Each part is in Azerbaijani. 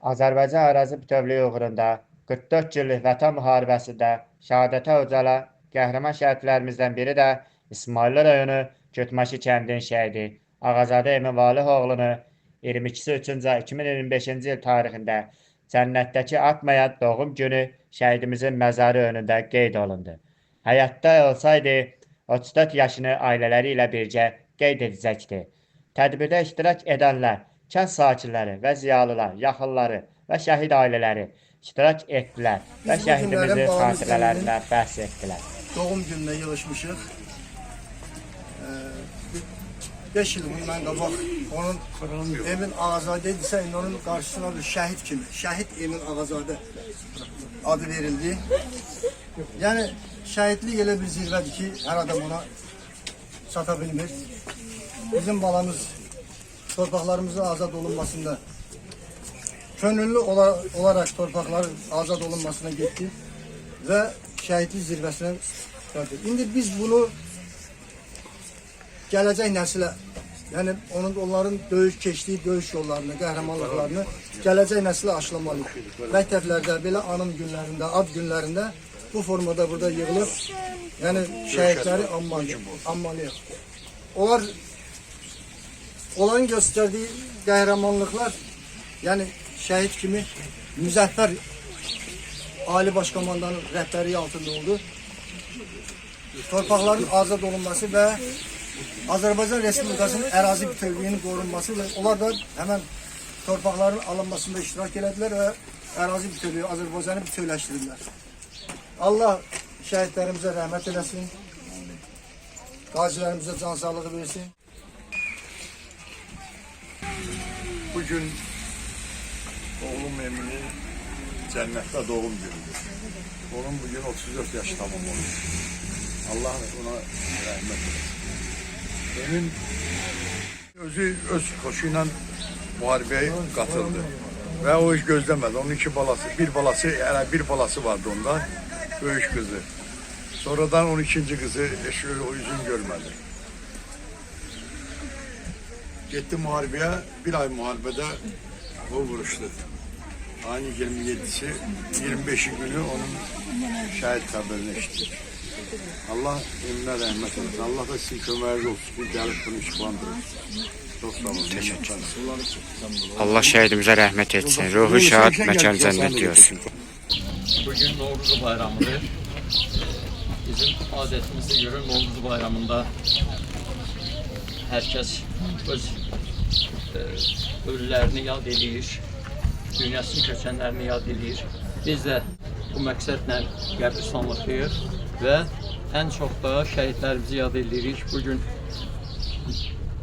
Azərbaycan ərazi bütövlüyü uğrunda 44 illik Vətən müharibəsində şəhadətə ucalan qəhrəman şəhidlərimizdən biri də İsmayıllı rayonu Kütmaşı kəndinin şəhidi Ağazadə Emin Valihoğlunu 22-si 3-cü ay 2025-ci il tarixində cənnətdəki atmayan doğum günü şəhidimizin məzarı önündə qeyd olundu. Həyatda olsaydı 34 yaşını ailələri ilə birgə qeyd edəcəkdi. Tədbirdə iştirak edənlər, kənd sakinləri və ziyalılar, yaxınları və şəhid ailələri iştirak etdilər və Biz bu şəhidimizin günlərin balamız xatirələrindən bəhs etdilər. Doğum gününe yığışmışıq. 5 il bundan qabaq onun Emin Ağazadə idisə, indi onun qarşısına bir şəhid kimi, şəhid Emin Ağazadə adı verildi. Yəni şəhidlik elə bir zirvədir ki, hər adam ona çata bilmir. Bizim balamız torpaqlarımızın azad olunmasında könüllü olarak torpaqların azad olunmasına getdi və şəhidlik zirvəsinə çıxardı. İndi biz bunu gələcək nəsilə, yəni onların döyüş keçdiyi döyüş yollarını, qəhrəmanlıqlarını gələcək nəsilə aşılamalıyıq. Məktəblərdə, belə anım günlərində, ad günlərində bu formada burada yığılıb, yəni şəhidləri anmalıyıq. Onların göstərdiyi qəhrəmanlıqlar, yəni şəhid kimi Müzəffər Ali Başkomandanın rəhbərliyi altında oldu. Torpaqların azad olunması və Azərbaycan Respublikasının ərazi bütövlüyünün qorunması və onlar da həmən torpaqların alınmasında iştirak elədilər və ərazi bütövlüyü, Azərbaycanı bütövləşdirdilər. Allah şəhidlərimizə rəhmət eləsin, qazilərimizə can sağlığı versin. Bugün oğlum Emin'in cennette doğum günüdür. Onun bugün 34 yaş tamam olur. Allah ona rahmet eylesin. Emin öz koşuyla muharebeye katıldı. Ve o iş gözlemedi. Onun bir balası vardı onda. Böyük kızı. Sonradan 12. kızı o yüzünü görmedi. Gitti muharebeye, bir ay muharebede o vuruştu. Aynı 27'si, 25'i günü onun şəhid xəbərini eşitdi. Allah eminə rəhmət eləsin. Allah da sizin köməyiniz olsun ki, gəlib bunu işqlandırır. Çox sağ olun. Teşekkür ederim. Allah şəhidimizə rəhmət etsin. Ruhu şad, məkan cənnət diyorsun. Bugün Novruz bayramıdır. Bizim adetimize göre Novruz bayramında herkes öz ölülerini yad edir, dünyasını köçenlerini yad edir. Biz de bu məqsədlə qəbristanlıqdayıq və en çok da şəhidlərimizi yad edirik. Bugün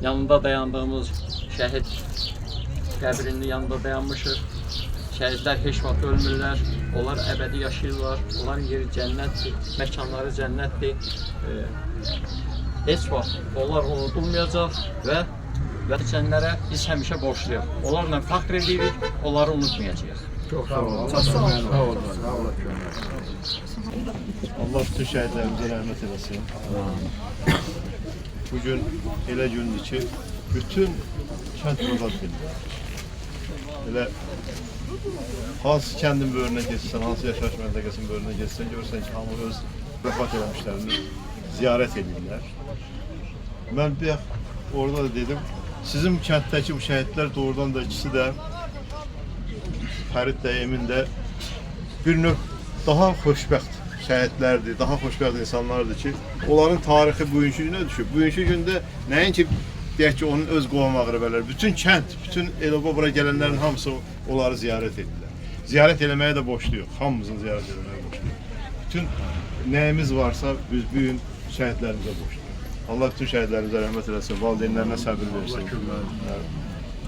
yanında dayandığımız şəhid qəbrinin yanında dayanmışıq. Şəhidlər heç vaxt ölmürlər, onlar əbədi yaşayırlar, onların yeri cənnətdir, məkanları cənnətdir. Heç vaxt onlar unudulmayacaq və vətənlərə biz həmişə borçluyuq. Onlarla fəxr edirik, onları unutmayacağıq. Çok sağ olun. Çok sağ olun. Sağ olun. Sağ olun. Allah bütün şəhidlərimizə rəhmət eləsin. Bugün elə gündür ki, bütün kənd azad edilir. Elə hansı kəndin böyrünə geçsən, hansı yaşayış məntəqəsinin böyrünə geçsən, görürsən ki, hamı öz vəfat eləmişlərini ziyarət edirlər. Mən bir orada da dedim, sizin kənddəki bu şəhidlər doğrudan da ikisi də Fərid də, Emin də bir növ daha xoşbəxt şəhidlərdir, daha xoşbəxt insanlardır ki, onların tarixi bugünkü günə düşüb. Bugünkü gündə nəinki deyək ki, onun öz qohum əqrəbələri, bütün kənd, bütün el-oba bura gələnlərin hamısı onları ziyarət edirlər. Ziyarət eləməyə də borçluyuq, hamımızın ziyarət eləməyə borçluyuq. Bütün nəyimiz varsa biz bu gün şəhidlərimizə borçluyuq. Allah bütün şəhidlərimizə rəhmət eləsin, valideynlərinə səbir versin.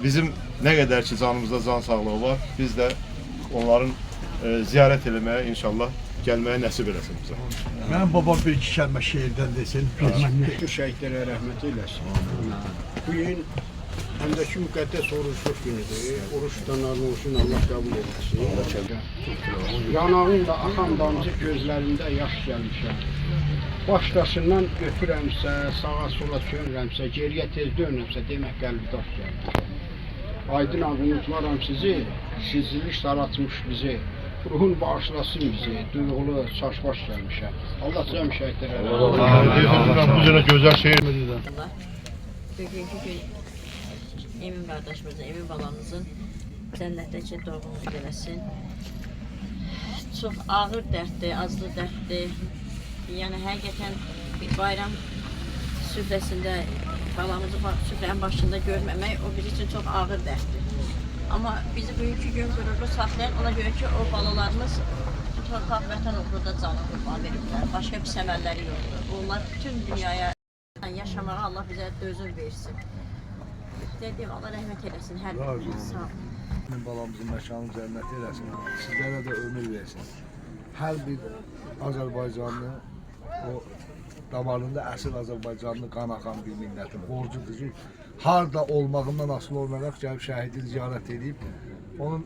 Bizim nə qədər ki canımızda can sağlığı var, biz də onların ziyarət eləməyə inşallah gəlməyə nəsib eləsin bizə. Mənim babam bir-iki kəlmə şeirdən desin. Bütün şəhidlərə rəhmət eyləsin. Bugün həmdəki müqəddəs oruçluq günüdür. Oruç tutanların olsun, Allah qəbul etsin. Yanağında axan damcı, gözlərində yaş gəlmişəm. Başqasından götürəmsə, sağa sola çönürəmsə, geriyə tez dönürəmsə, demək qəlbi daş gəlmişəm. Aydın abi unutmaram sizi, sizlik saratmış bizi. Ruhun bağışlasın bizi. Duyğulu, çaşbaş gəlmişəm. Allah cəm şəhidlərə Bu cürə gözəl şehir. Allah bugünkü gün Emin qardaşımızın, Emin balamızın cənnətdəki doğumunu eləsin. Çox ağır dərddir, acılı dərddir. Yəni həqiqətən bir bayram süfrəsində balamızı süfrənin başında görməmək o bizim üçün çox ağır dərddir. Amma bizi bugünkü gün qürurlu saxlayan ona görə ki, o balalarımız torpaq vətən uğrunda canı qurban veriblər. Başqa bir səmərləri yoxdur. Onlar bütün dünyaya yaşamağa Allah bizə dözüm versin. Dediyim, Allah rəhmət eləsin hər birinə. Sağ olun. Bizim balamızın məkanı cənnət eləsin. Sizlərə də ömür versin. Hər bir Azərbaycanlı o damarında əsl Azərbaycanlı qan axan bir millətin borcudur ki, harda olmağından asılı olmayaraq gəlib şəhidi ziyarət edib, onun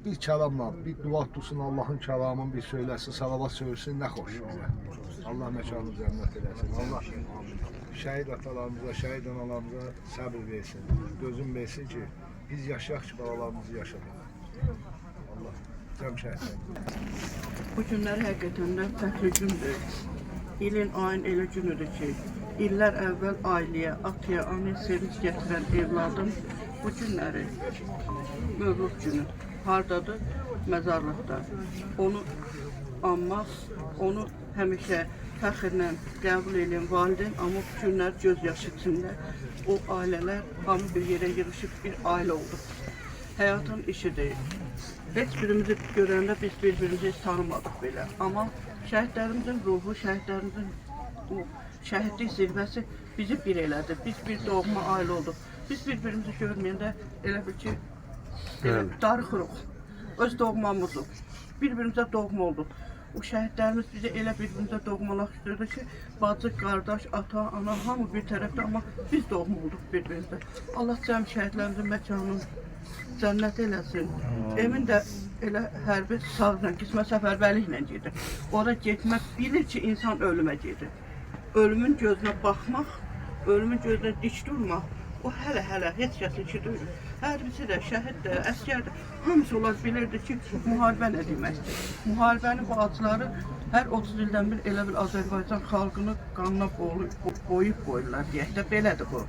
bir kəlamla, bir dua tutsun, Allahın kəlamını bir söyləsin, salavat söyləsin, nə xoş bizə. Allah məkanı cənnət eləsin. Allah şəhid atalarımıza, şəhid analarımıza səbir versin, dözüm versin ki, biz yaşayaq ki, balalarımızı yaşadaq. Allah cəm şəhidlər. Bu günlər həqiqətən də fəxri gündür. İlin, ayın elə günüdür ki, illər əvvəl ailəyə, ataya, anaya sevinç gətirən evladım bu günləri Mövlud günü hardadır? Məzarlıqda. Onu anmaq, onu həmişə fəxrlə qəbul edən valideyn, amma bu günlər göz yaşı içində o ailələr hamı bir yerə yığışıb bir ailə oldu. Həyatın işidir. Heç birimizi görəndə biz bir-birimizi heç tanımadıq belə. Amma şəhidlərimizin ruhu, şəhidlərimizin şəhidlik zirvəsi bizi bir elədi. Biz bir doğma ailə olduq. Biz bir-birimizi görməyəndə elə bil ki, darıxırıq. Öz doğmamızıq. Bir-birimizə doğma olduq. O şəhidlərimiz bizi elə bir-birimizə doğmalaşdırdı ki, bacı, qardaş, ata, ana, hamı bir tərəfdə, amma biz doğma olduq bir-birimizə. Allah cəm şəhidlərimizin məkanını cənnət eləsin. Emin də elə hərbi sağla, qismə səfərbərliklə gedir. Ora getmək bilir ki, insan ölümə gedir. Ölümün gözünə baxmaq, ölümün gözünə dik durmaq, o hələ heç kəsin ki duyur. Hərbisi də, şəhid də, əskər də, hamısı onlar bilirdi ki, müharibə nə deməkdir. Müharibənin bacıları hər 30 ildən bir elə bir Azərbaycan xalqını qanına qoyub qoyurlar deyək də, belədir bu.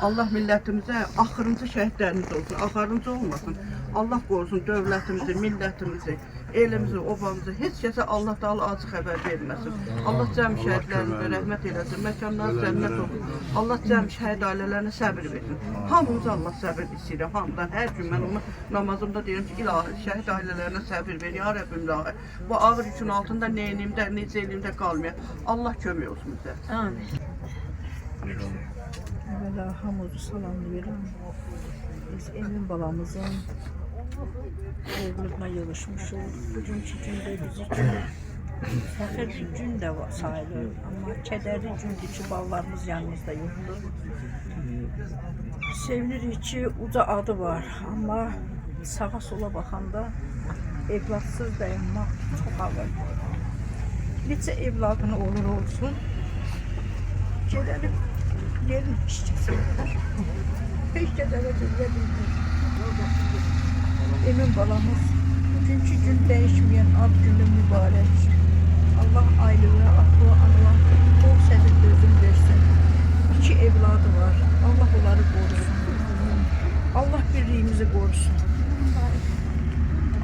Allah millətimizə axırıncı şəhidlərimiz olsun, axırıncı olmasın. Allah qorusun dövlətimizi, millətimizi, elimizi, obamızı, heç kəsə Allah Taala acı xəbər verməsin. Allah cəm şəhidlərimizə rəhmət eləsin, məkanları cənnət olsun. Allah cəm şəhid ailələrinə səbir versin. Hamımıza Allah səbir istəyir, hamıdan. Hər gün mən onu namazımda deyirəm ki, ilahi şəhid ailələrinə səbir ver, ya Rəbbim ilahi. Bu ağır yükün altında neyinimdə, necə elimdə qalmaya. Allah kömək olsun bizə. Amin. Evvela hamıcı salamlayıram. Biz Emin balamızın oğluna yığışmışıq. Bugünkü gündə bizi üçün fəxir bir gün də sayılır. Amma kədərli gündür ki, balalarımız yanımızda yoxdur. Sevinirik ki, uca adı var. Amma sağa sola baxanda evladsız dayanmaq çox ağır. Neçə evladını olur olsun, gedəlim yerin işçisi olur. Heç qədərə gedəbildir. Emin balamız, bugünkü gün dəyişməyən ad günü mübarək. Allah ailələrinə, atlı, anılan bol səbir dözüm versin. 2 evladı var, Allah onları qorusun. Allah birliyimizi qorusun.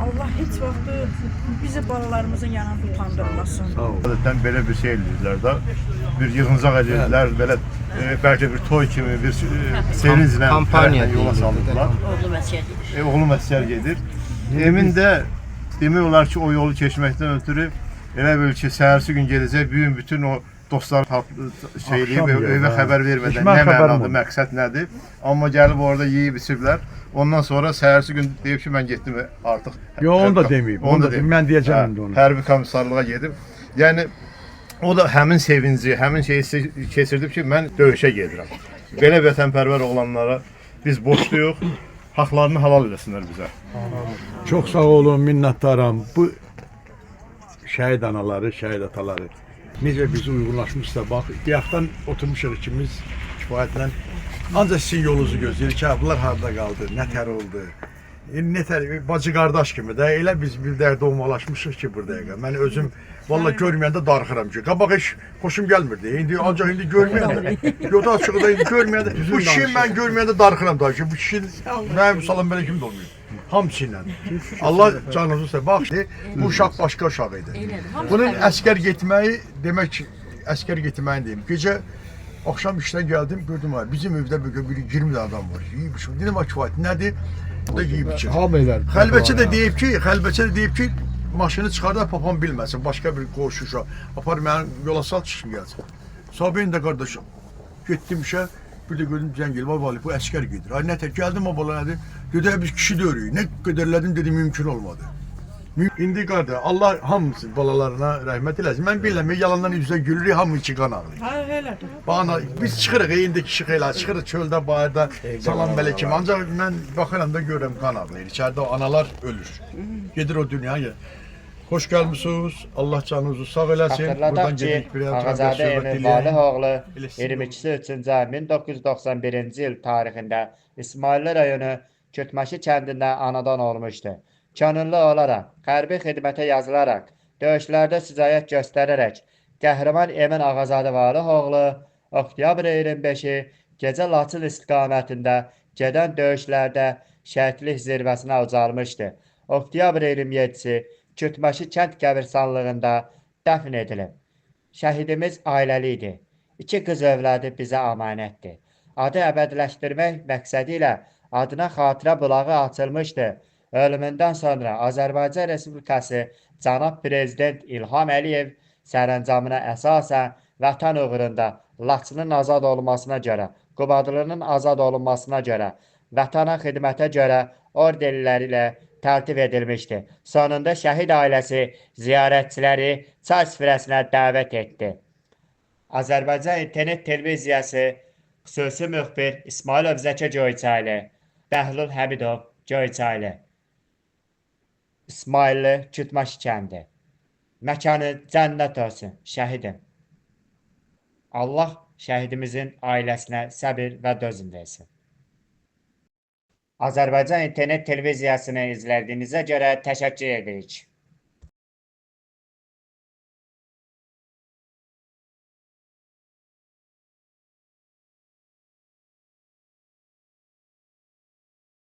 Allah heç vaxt bizi balalarımızın yanında utandırmasın. Adətən belə bir şey eləyirlər də, bir yığıncaq eləyirlər, belə bəlkə bir toy kimi, bir sevinclə yola salırlar. Oğlum əsgər gedir. Oğlum əsgər gedir. Emin də demək olar ki, o yolu keçməkdən ötürü elə bil ki, səhərsi gün gedəcək, bütün o dostlar şey eləyib, evə xəbər vermədən nə mənadır, məqsəd nədir. Amma gəlib orada yeyib içiblər. Ondan sonra səhərsi gün deyib ki, mən getdim artıq. Yox, onu da deməyib. Onu da deməyib. Mən deyəcəm indi onu. Hərbi komissarlığa gedib. Yəni o da həmin sevinci, həmin şeyi keçirdib ki, mən döyüşə gedirəm. Belə vətənpərvər olanlara biz borcluyuq. Haqlarını halal eləsinlər bizə. Çox sağ olun, minnətdaram. Bu şəhid anaları, şəhid ataları necə bizi uyğunlaşmışsa, bax, bayaqdan oturmuşuq ikimiz kifayətlə. Ancaq sizin yolunuzu gözləyirik ki, bunlar harada qaldı, nə tər oldu. Nətər bacı qardaş kimi də elə biz bir də doğmalaşmışıq ki bu dəqiqə. Mən özüm valla görməyəndə darıxıram ki. Qabaq heç xoşum gəlmirdi. İndi ancaq indi görməyəndə, yolda açıqda indi görməyəndə, bu kişi mən görməyəndə darıxıram da ki, bu kişi mənim salam belə kim də olmuyor. Hamısı ilə. Allah canınızı sevə. Bax, bu uşaq başqa uşaq idi. Bunun əskər getməyi demək əskər getməyini deyim. Gecə axşam işdən gəldim, gördüm ha, bizim evdə bir 20 adam var. Yeyib içib. Dedim ha kifayət nədir? Bu da yeyib içir. Hamı edər. Xəlvətçi də deyib ki, maşını çıxardar papam bilməsin, başqa bir qonşu uşaq. Apar mənim yola sal çıxım gəlsin. Sabahın da qardaşım, getdim işə, bir də gördüm zəng elib, vali bu əskər gedir. Ay nətər gəldim o bala nədir? Dedi biz kişi döyürük. Nə qədərlədim dedi mümkün olmadı. İndi qardaş Allah hamısı balalarına rəhmət eləsin. Mən bilmirəm yalandan üzə gülürük, hamı içi qan ağlayır. Ha, elədir. Bana biz çıxırıq indi kişi xeyla çıxırıq çöldə bayırda salam əleykum. Ancaq mən baxıram da görürəm qan ağlayır. İçəridə o analar ölür. Gedir o dünyaya. Xoş gəlmisiniz. Allah canınızı sağ eləsin. Xatırladaq ki, Ağazadə Emin Valihoğlu 22-si 3-cü ay 1991-ci il tarixində İsmailli rayonu Kütməşi kəndində anadan olmuşdu. Könüllü olaraq, hərbi xidmətə yazılaraq, döyüşlərdə şücaət göstərərək, qəhrəman Emin Ağazadə Valihoğlu oktyabr 25-i gecə Laçın istiqamətində gedən döyüşlərdə şəhidlik zirvəsinə ucalmışdı. Oktyabr 27-si Kütməşi kənd qəbirstanlığında dəfn edilib. Şəhidimiz ailəli idi. 2 qız övladı bizə əmanətdir. Adı əbədiləşdirmək məqsədi ilə adına xatirə bulağı açılmışdı. Ölümündən sonra Azərbaycan Respublikası Cənab Prezident İlham Əliyev sərəncamına əsasən vətən uğrunda Laçının azad olmasına görə, Qubadlının azad olunmasına görə, vətənə xidmətə görə orderləri ilə tərtib edilmişdi. Sonunda şəhid ailəsi ziyarətçiləri çay süfrəsinə dəvət etdi. Azərbaycan İnternet Televiziyası xüsusi müxbir İsmailov Zəkə Göyçaylı, Bəhlul Həmidov Göyçaylı, İsmailli Kütməşi kəndi. Məkanı cənnət olsun, şəhidim. Allah şəhidimizin ailəsinə səbir və dözüm versin. Azərbaycan İnternet Televiziyasını izlədiyinizə görə təşəkkür edirik.